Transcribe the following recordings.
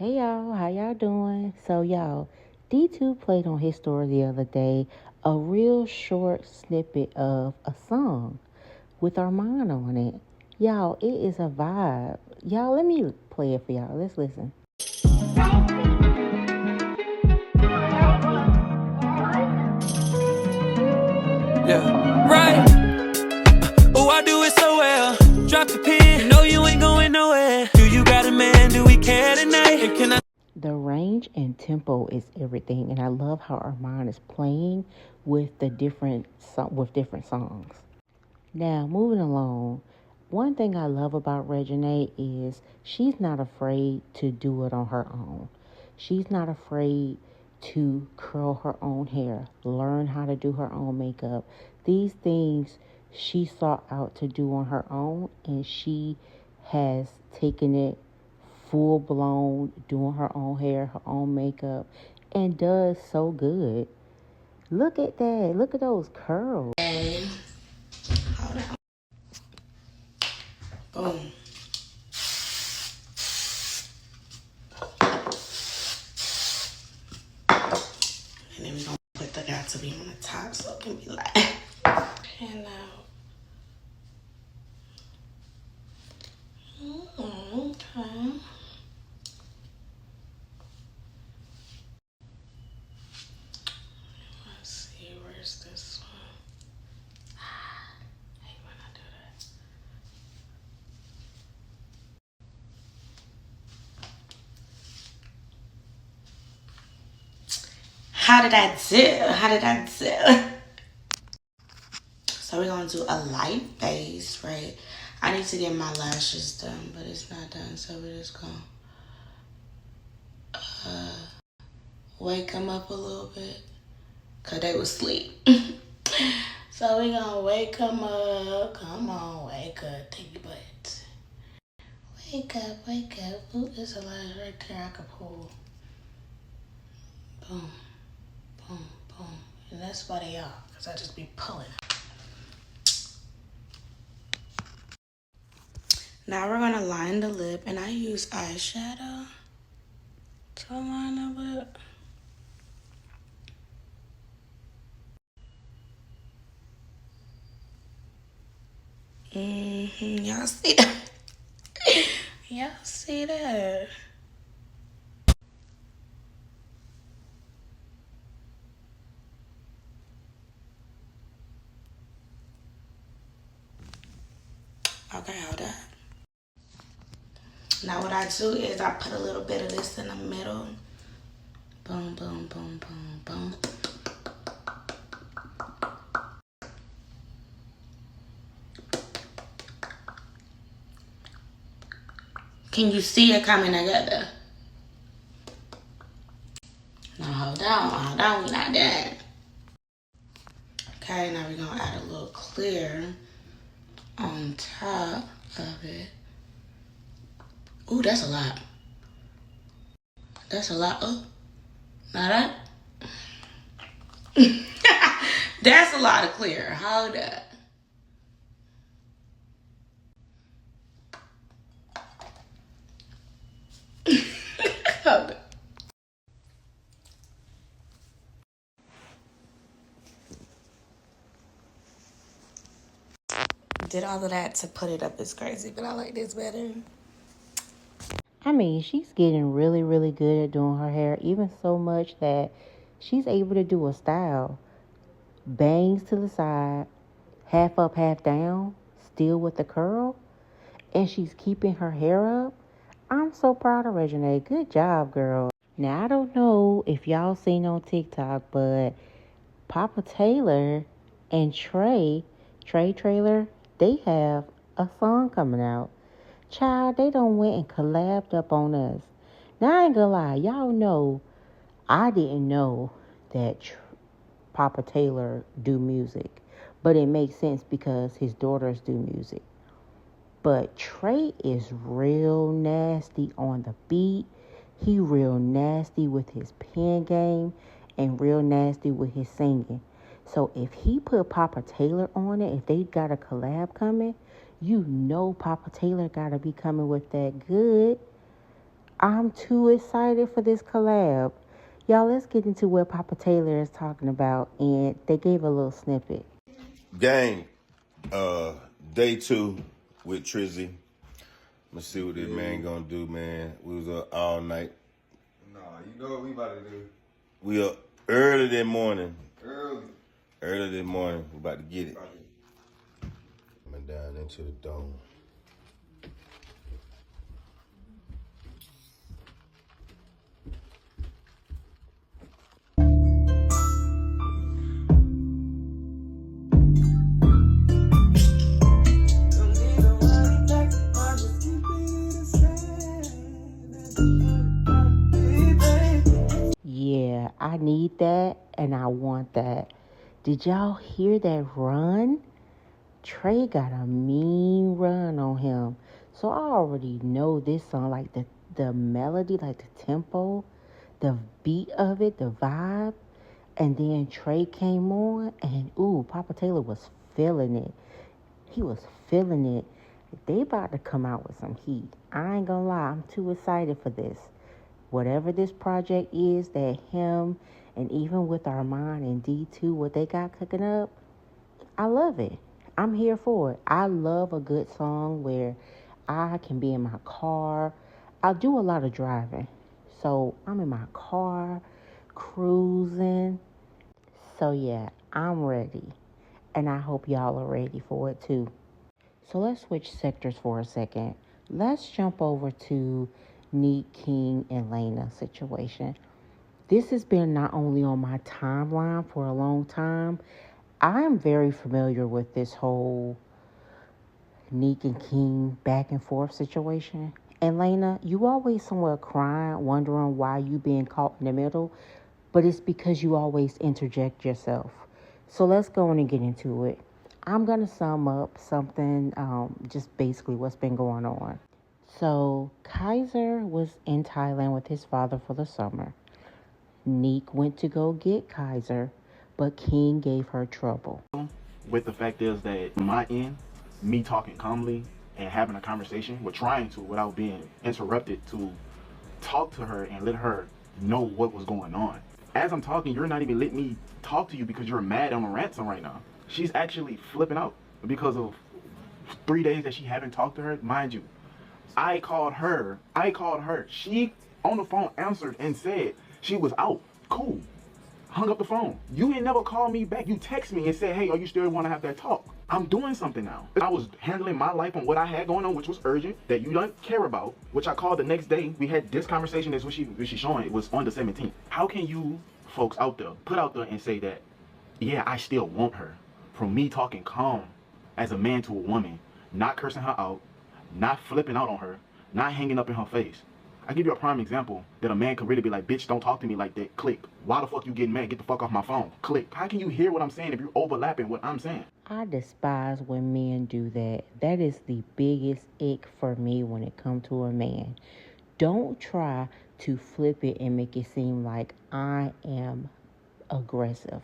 Hey y'all, how y'all doing? So y'all, D2 played on his story the other day a real short snippet of a song with Armand on it. Y'all, it is a vibe. Y'all, let me play it for y'all. Let's listen. Yeah, right. Oh, I do it so well. Drop the pin. You know you ain't going nowhere. Do you got a man? Do we care tonight? And can I? The range and tempo is everything, and I love how Armand is playing with the different songs. Now, moving along, one thing I love about Reginae is she's not afraid to do it on her own. She's not afraid to curl her own hair, learn how to do her own makeup. These things she sought out to do on her own, and she has taken it full blown, doing her own hair, her own makeup, and does so good. Look at that. Look at those curls. Hey, hold on. Boom. And then we're gonna put the got to be on the top so it can be like. And okay. Let's see, where's this one? I hate when I do that. How did I do? So we're gonna do a light base, right? I need to get my lashes done, but it's not done, so we're just gonna wake them up a little bit, cause they was asleep. So we gonna wake them up. Come on, wake up, think your butt. Wake up, wake up. Ooh, there's a lash right there I could pull. Boom, boom, boom. And that's why they are, cause I just be pulling. Now we're gonna line the lip, and I use eyeshadow to line the lip. Y'all see that? Y'all see that? Okay, hold up. Now what I do is I put a little bit of this in the middle. Boom, boom, boom, boom, boom. Can you see it coming together? Now hold on, we not done. Okay, now we're gonna add a little clear on top of it. Ooh, that's a lot. That's a lot. Oh, now that. That's a lot of clear. Hold up. Hold up. Did all of that to put it up is crazy, but I like this better. I mean, she's getting really, really good at doing her hair, even so much that she's able to do a style. Bangs to the side, half up, half down, still with the curl, and she's keeping her hair up. I'm so proud of Reginae. Good job, girl. Now, I don't know if y'all seen on TikTok, but Papa Taylor and Trey Trailer, they have a song coming out. Child, they done went and collabed up on us. Now, I ain't gonna lie. Y'all know, I didn't know that Papa Taylor do music. But it makes sense because his daughters do music. But Trey is real nasty on the beat. He real nasty with his pen game and real nasty with his singing. So if he put Papa Taylor on it, if they got a collab coming, you know Papa Taylor got to be coming with that good. I'm too excited for this collab. Y'all, let's get into what Papa Taylor is talking about. And they gave a little snippet. Gang, day 2 with Trizzy. Let's see what this man gonna do, man. We was up all night. Nah, you know what we about to do. We up early this morning. Early. Early this morning. We about to get it. Coming down into the dome. Yeah, I need that and I want that. Did y'all hear that run? Trey got a mean run on him. So I already know this song, like the melody, like the tempo, the beat of it, the vibe. And then Trey came on and ooh, Papa Taylor was feeling it. He was feeling it. They about to come out with some heat. I ain't gonna lie, I'm too excited for this. Whatever this project is that him and even with Armand and D2, what they got cooking up, I love it. I'm here for it. I love a good song where I can be in my car. I do a lot of driving. So I'm in my car, cruising. So yeah, I'm ready. And I hope y'all are ready for it too. So let's switch sectors for a second. Let's jump over to Nique King and Lena situation. This has been not only on my timeline for a long time, I am very familiar with this whole Nique and King back and forth situation. And Lena, you always somewhere crying, wondering why you being caught in the middle, but it's because you always interject yourself. So let's go on and get into it. I'm going to sum up something, just basically what's been going on. So Kaiser was in Thailand with his father for the summer. Nique went to go get Kaiser, but King gave her trouble. With the fact is that my end, me talking calmly and having a conversation, we're trying to without being interrupted to talk to her and let her know what was going on. As I'm talking, you're not even letting me talk to you because you're mad on a ransom right now. She's actually flipping out because of 3 days that she haven't talked to her. Mind you, I called her. She on the phone answered and said she was out. Cool. Hung up the phone. You ain't never called me back. You text me and said, hey, are you still want to have that talk? I'm doing something now. I was handling my life and what I had going on, which was urgent, that you don't care about, which I called the next day. We had this conversation. That's what she's showing. It was on the 17th. How can you folks out there put out there and say that, yeah, I still want her, from me talking calm as a man to a woman, not cursing her out, not flipping out on her, not hanging up in her face? I give you a prime example that a man could really be like, bitch, don't talk to me like that. Click. Why the fuck you getting mad? Get the fuck off my phone. Click. How can you hear what I'm saying if you're overlapping what I'm saying? I despise when men do that. That is the biggest ick for me when it comes to a man. Don't try to flip it and make it seem like I am aggressive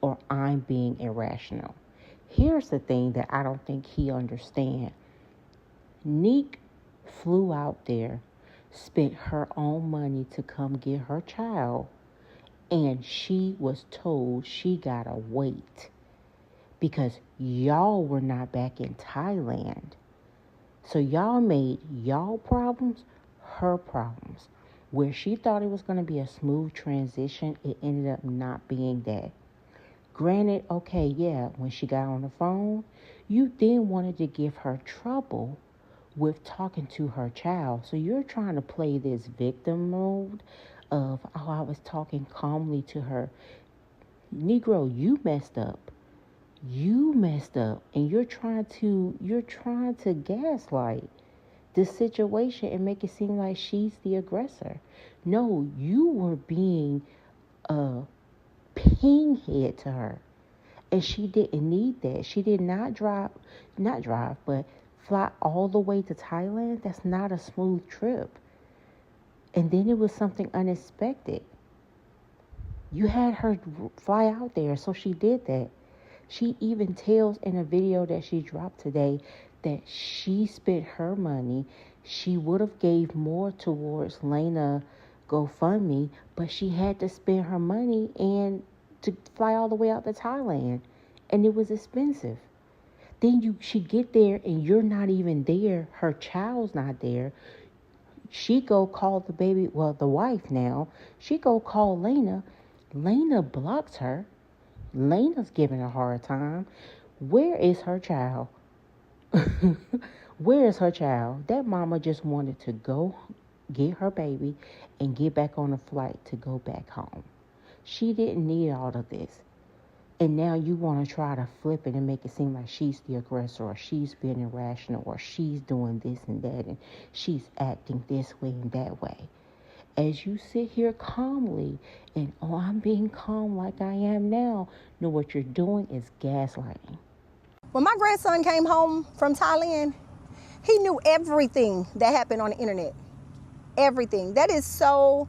or I'm being irrational. Here's the thing that I don't think he understands. Nique flew out there, spent her own money to come get her child, and she was told she gotta wait because y'all were not back in Thailand. So y'all made y'all problems her problems. Where she thought it was going to be a smooth transition, it ended up not being that. Granted, okay, yeah, when she got on the phone, you then wanted to give her trouble with talking to her child. So you're trying to play this victim mode of, oh, I was talking calmly to her. Negro, you messed up. You messed up, and you're trying to gaslight the situation and make it seem like she's the aggressor. No, you were being a pinhead to her. And she didn't need that. She did not but fly all the way to Thailand. That's not a smooth trip. And then it was something unexpected. You had her fly out there, so she did that. She even tells in a video that she dropped today that she spent her money. She would have gave more towards Lena GoFundMe, but she had to spend her money and to fly all the way out to Thailand, and it was expensive. Then she get there and you're not even there. Her child's not there. She go call the baby, well, the wife now. She go call Lena. Lena blocks her. Lena's giving her a hard time. Where is her child? Where is her child? That mama just wanted to go get her baby and get back on a flight to go back home. She didn't need all of this. And now you want to try to flip it and make it seem like she's the aggressor, or she's being irrational, or she's doing this and that, and she's acting this way and that way. As you sit here calmly and, oh, I'm being calm like I am now, know what you're doing is gaslighting. When my grandson came home from Thailand, he knew everything that happened on the internet. Everything. That is so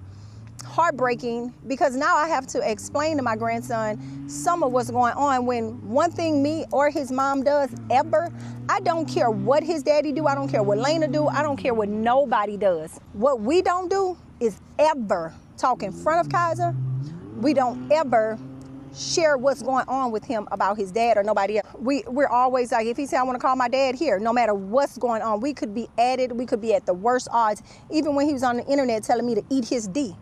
heartbreaking, because now I have to explain to my grandson some of what's going on. When one thing me or his mom does ever, I don't care what his daddy do, I don't care what Lena do, I don't care what nobody does. What we don't do is ever talk in front of Kaiser. We don't ever share what's going on with him about his dad or nobody else. We're always like, if he said, I want to call my dad here, no matter what's going on, we could be at it, we could be at the worst odds. Even when he was on the internet telling me to eat his D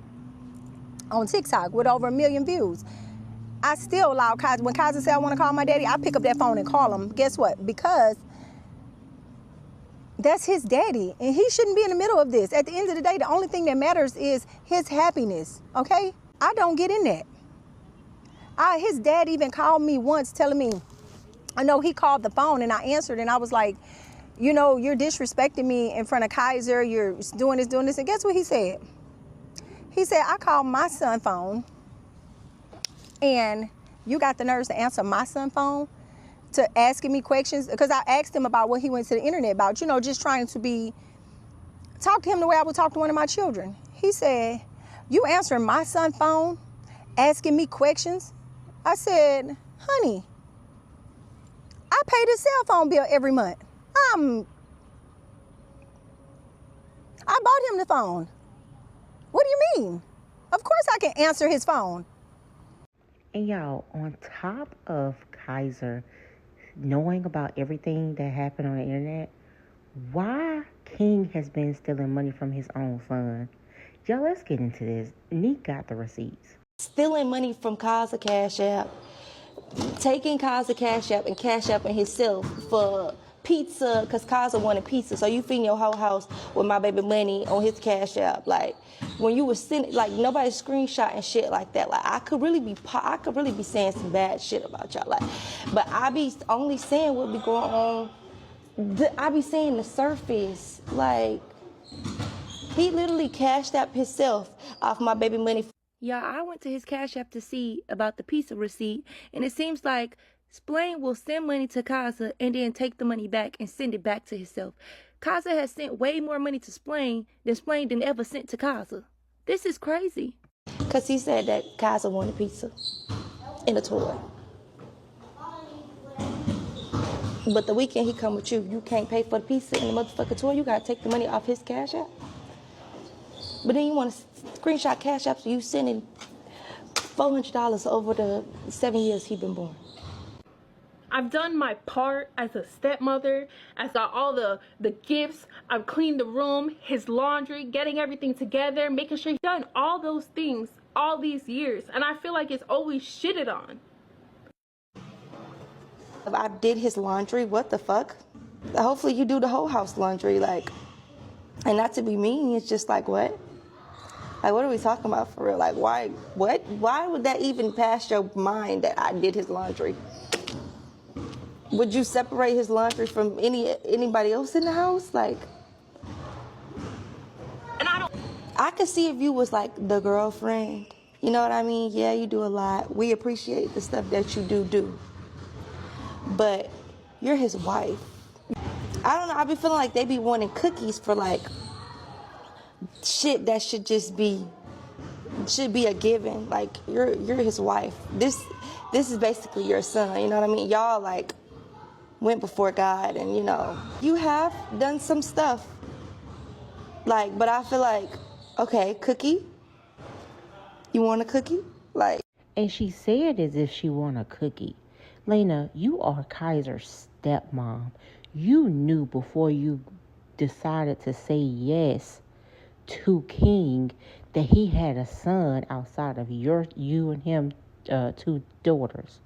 on TikTok with over 1 million views, I still allow Kaiser. When Kaiser said, I want to call my daddy, I pick up that phone and call him. Guess what? Because that's his daddy, and he shouldn't be in the middle of this. At the end of the day, the only thing that matters is his happiness, okay? I don't get in that. His dad even called me once telling me, I know he called the phone and I answered, and I was like, you know, you're disrespecting me in front of Kaiser, you're doing this. And guess what he said? He said, I called my son's phone and you got the nerves to answer my son's phone to asking me questions, because I asked him about what he went to the internet about, you know, just trying to talk to him the way I would talk to one of my children. He said, you answering my son's phone, asking me questions? I said, honey, I pay the cell phone bill every month. I bought him the phone. What do you mean? Of course I can answer his phone. And y'all, on top of Kaiser knowing about everything that happened on the internet, why King has been stealing money from his own fund? Y'all, let's get into this. Nique got the receipts. Stealing money from Kaiser Cash App, taking Kaiser Cash App and Cash App and himself for pizza, because Kaiser wanted pizza. So you feeding your whole house with my baby money on his Cash App. Like, when you were sending, like, nobody screenshot and shit like that. Like, I could really be saying some bad shit about y'all. Like, but I be only saying what be going on. I be saying the surface. Like, he literally cashed out himself off my baby money. Yeah, I went to his Cash App to see about the pizza receipt, and it seems like Splain will send money to Kaiser and then take the money back and send it back to himself. Kaiser has sent way more money to Splain than Splain did ever sent to Kaiser. This is crazy. Because he said that Kaiser wanted pizza and a toy. But the weekend he come with you, you can't pay for the pizza and the motherfucking toy. You got to take the money off his Cash App. But then you want to screenshot Cash App, so you sending $400 over the 7 years he been born. I've done my part as a stepmother, as all the gifts. I've cleaned the room, his laundry, getting everything together, making sure he's done all those things all these years. And I feel like it's always shitted on. I did his laundry, what the fuck? Hopefully you do the whole house laundry, like, and not to be mean, it's just like, what? Like, what are we talking about for real? Like, why, what? Why would that even pass your mind that I did his laundry? Would you separate his laundry from anybody else in the house? Like, And I could see if you was like the girlfriend. You know what I mean? Yeah, you do a lot. We appreciate the stuff that you do. But you're his wife. I don't know, I be feeling like they be wanting cookies for like shit that should be a given. Like, you're his wife. This is basically your son, you know what I mean? Y'all like went before God, and you know, you have done some stuff Like, but I feel like, okay, cookie? You want a cookie? Like. And she said as if she want a cookie. Lena, you are Kaiser's stepmom. You knew before you decided to say yes to King that he had a son outside of you and him, two daughters.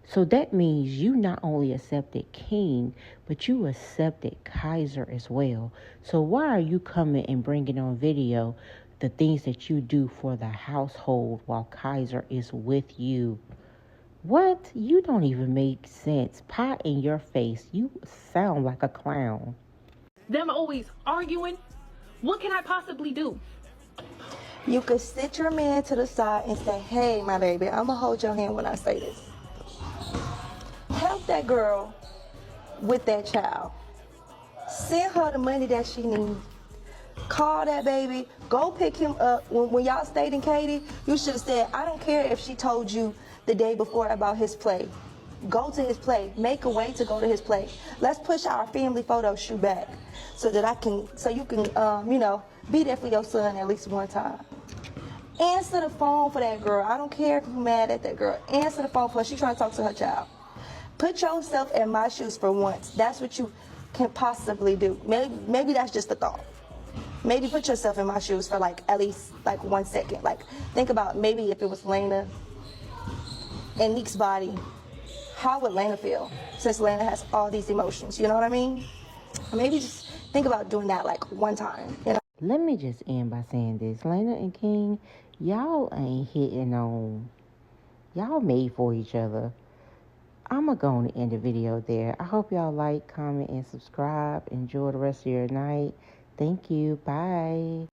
So that means you not only accepted King, but you accepted Kaiser as well. So why are you coming and bringing on video the things that you do for the household while Kaiser is with you? What? You don't even make sense. Pie in your face. You sound like a clown. Them always arguing. What can I possibly do? You could sit your man to the side and say, hey, my baby, I'm going to hold your hand when I say this. Help that girl with that child. Send her the money that she needs. Call that baby. Go pick him up. When y'all stayed in Katy, you should have said, I don't care if she told you the day before about his play. Go to his play. Make a way to go to his play. Let's push our family photo shoot back so that you can, be there for your son at least one time. Answer the phone for that girl. I don't care if you're mad at that girl. Answer the phone for her. She's trying to talk to her child. Put yourself in my shoes for once. That's what you can possibly do. Maybe that's just a thought. Maybe put yourself in my shoes for at least 1 second. Think about maybe if it was Lena in Nique's body, how would Lena feel? Since Lena has all these emotions, you know what I mean? Maybe just think about doing that one time. Let me just end by saying this. Lena and King, y'all ain't hitting on. Y'all made for each other. I'm going to go and end the video there. I hope y'all like, comment, and subscribe. Enjoy the rest of your night. Thank you. Bye.